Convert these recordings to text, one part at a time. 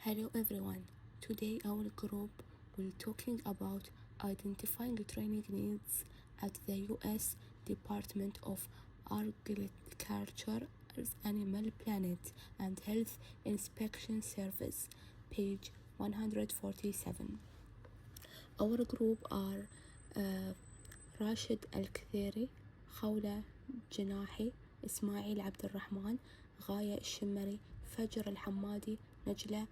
Hello everyone. Today our group will talking about identifying training needs at the US Department of Agriculture's Animal Planet and Health Inspection Service, page 147. Our group are uh, راشد الكثيري، خولة جناحي، إسماعيل عبد الرحمن، غاية الشمري، فجر الحمادي، نجلة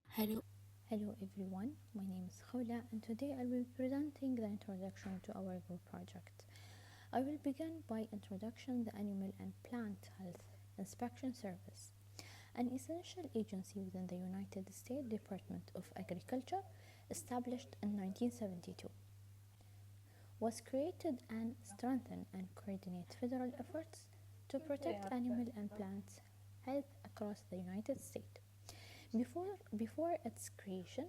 Hello. Hello everyone, my name is Khawla and today I will be presenting the introduction to our group project. I will begin by introduction the Animal and Plant Health Inspection Service, an essential agency within the United States Department of Agriculture established in 1972. Was created and strengthen and coordinate federal efforts to protect animal and plant health across the United States. Before its creation,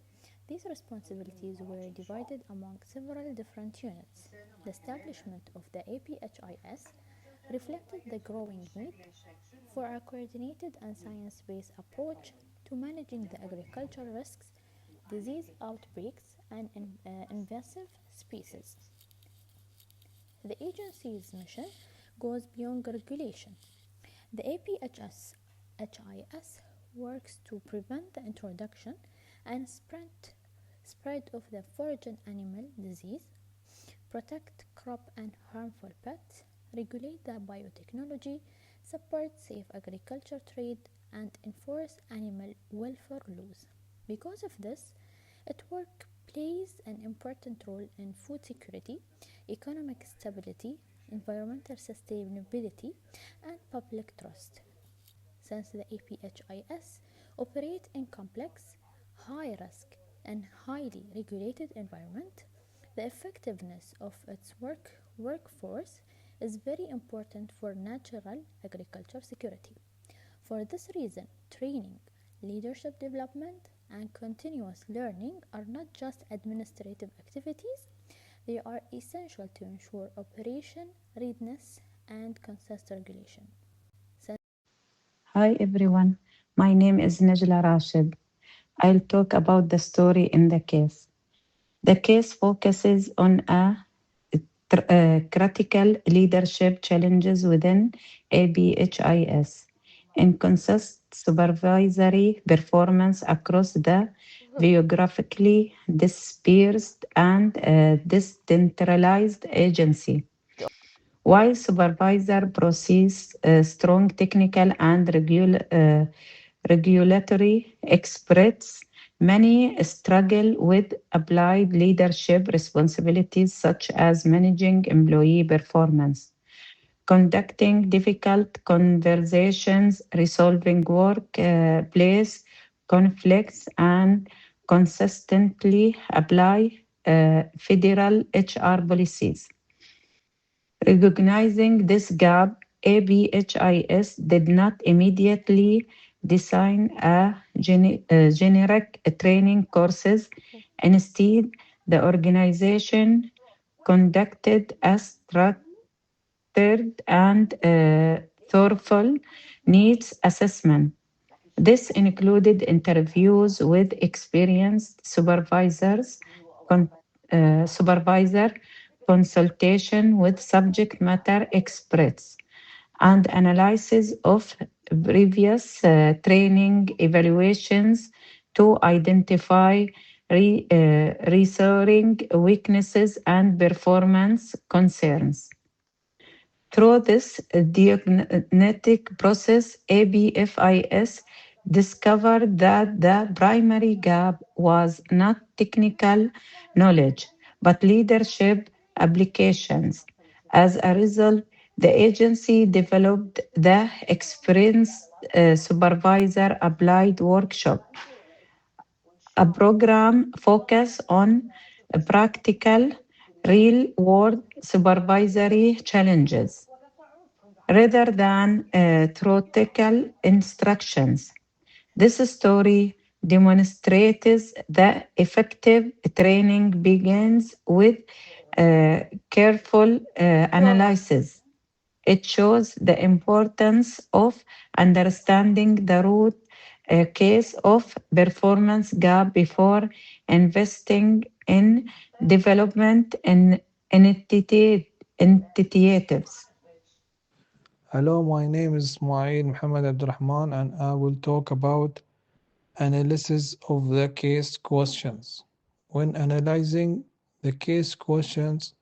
these responsibilities were divided among several different units. The establishment of the APHIS reflected the growing need for a coordinated and science-based approach to managing the agricultural risks, disease outbreaks, and invasive species. The agency's mission goes beyond regulation. The APHIS works to prevent the introduction and spread of the foreign animal disease, protect crop and harmful pests, regulate the biotechnology, support safe agriculture trade, and enforce animal welfare laws. Because of this, its work plays an important role in food security, economic stability, environmental sustainability, and public trust. Since the APHIS operate in complex, high risk, and highly regulated environment, the effectiveness of its workforce is very important for natural agriculture security. For this reason, training, leadership development, and continuous learning are not just administrative activities, they are essential to ensure operation readiness and consistent regulation. Hi everyone, my name is Najla Rashid. I'll talk about the story in the case. The case focuses on critical leadership challenges within ABHIS and consists supervisory performance across the geographically dispersed and decentralized agency. While supervisor possesses strong technical and regulatory experts, many struggle with applied leadership responsibilities such as managing employee performance, conducting difficult conversations, resolving workplace conflicts, and consistently apply federal HR policies. Recognizing this gap, ABHIS did not immediately design generic training courses. Instead, the organization conducted a structured and thoughtful needs assessment. This included interviews with experienced supervisors, con- supervisor consultation with subject matter experts, and analysis of previous training evaluations to identify recurring weaknesses and performance concerns. Through this diagnostic process, ABFIS discovered that the primary gap was not technical knowledge, but leadership applications. As a result, the agency developed the Experienced Supervisor Applied Workshop, a program focused on practical, real world supervisory challenges rather than theoretical instructions. This story demonstrates that effective training begins with careful analysis. It shows the importance of understanding the root a case of performance gap before investing in development in initiatives. Hello, my name is Ismail Muhammad Abdurrahman and I will talk about analysis of the case questions. When analyzing the case questions,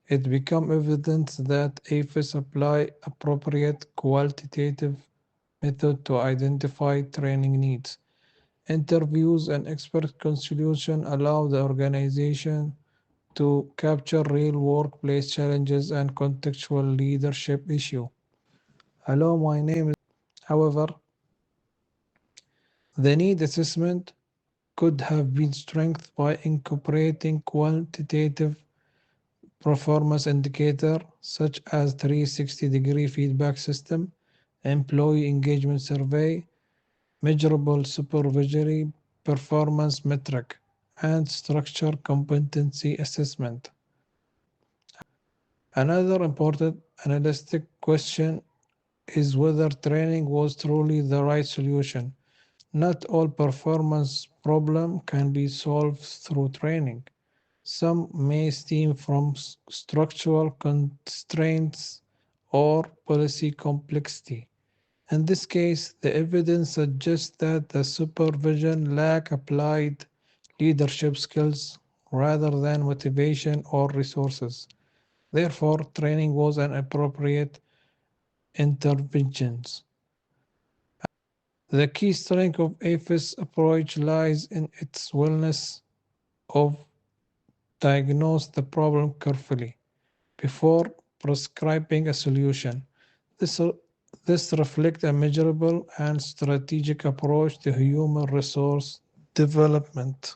it becomes evident that APHIS apply appropriate qualitative method to identify training needs. Interviews and expert consultation allow the organization to capture real workplace challenges and contextual leadership issues. Hello, my name is. However, the need assessment could have been strengthened by incorporating quantitative performance indicators such as 360-degree feedback system, employee engagement survey, measurable supervisory performance metric, and structured competency assessment. Another important analytic question is whether training was truly the right solution. Not all performance problems can be solved through training. Some may stem from structural constraints or policy complexity. In this case, the evidence suggests that the supervision lacked applied leadership skills rather than motivation or resources. Therefore, training was an appropriate intervention. The key strength of APHIS approach lies in its willingness of diagnose the problem carefully before prescribing a solution. This reflects a measurable and strategic approach to human resource development.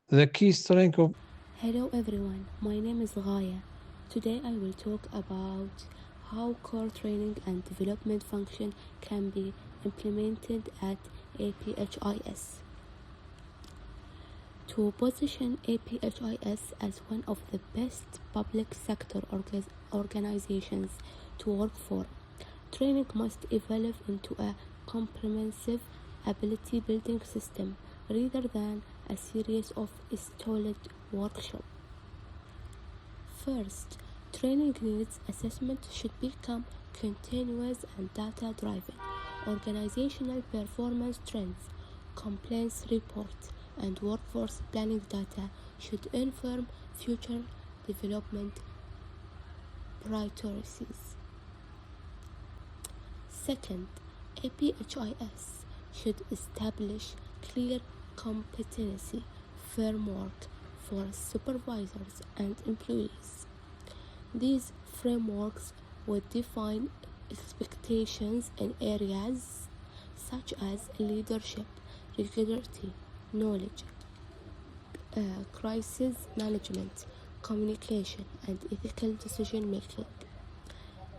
The key strength of. Hello everyone, my name is Ghaya. Today I will talk about how core training and development function can be implemented at APHIS. To position APHIS as one of the best public sector organizations to work for, training must evolve into a comprehensive ability building system rather than a series of stalled workshops. First, training needs assessment should become continuous and data-driven. Organizational performance trends, compliance reports, and workforce planning data should inform future development priorities. Second, APHIS should establish clear competency framework for supervisors and employees. These frameworks would define expectations in areas such as leadership, regularity, knowledge, crisis management, communication, and ethical decision making.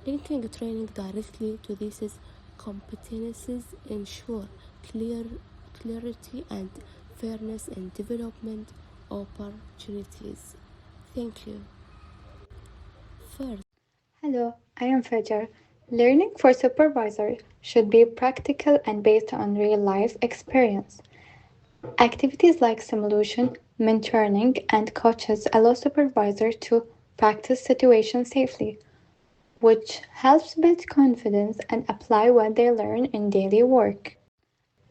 Linking training directly to these competencies ensure clarity and fairness in development opportunities. Thank you. First, Hello, I am Fajar. Learning for supervisor should be practical and based on real life experience. Activities like simulation, mentoring, and coaches allow supervisors to practice situations safely, which helps build confidence and apply what they learn in daily work.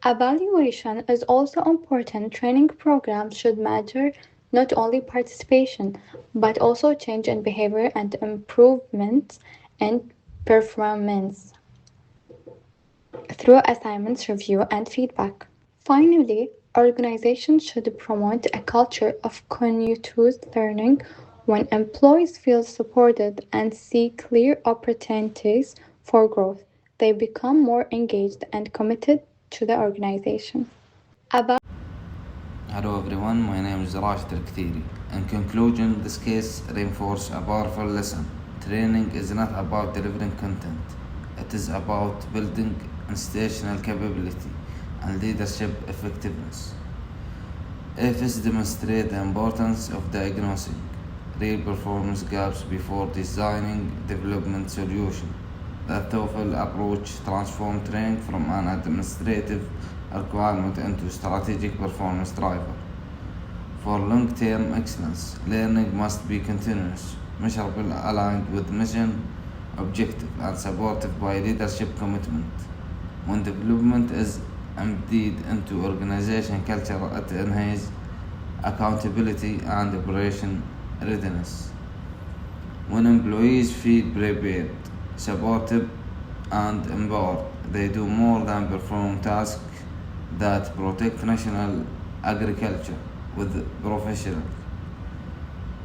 Evaluation is also important. Training programs should measure not only participation, but also change in behavior and improvements in performance through assignments, review, and feedback. Finally, organizations should promote a culture of continuous learning. When employees feel supported and see clear opportunities for growth, they become more engaged and committed to the organization. Hello everyone, my name is Rashid Al-Kthiri. In conclusion, this case reinforces a powerful lesson. Training is not about delivering content. It is about building institutional capability and leadership effectiveness. APHIS demonstrates the importance of diagnosing real performance gaps before designing development solutions. The thoughtful approach transforms training from an administrative requirement into strategic performance driver. For long-term excellence, learning must be continuous, measurable, aligned with mission, objective, and supported by leadership commitment. When development is embedded into organization culture, it enhances accountability and operation readiness. When employees feel prepared, supported, and empowered, they do more than perform tasks that protect national agriculture with professional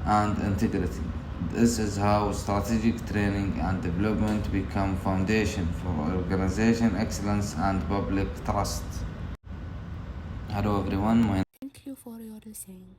and integrity. This is how strategic training and development become foundation for organization excellence and public trust. Hello everyone, my Thank you for your listening.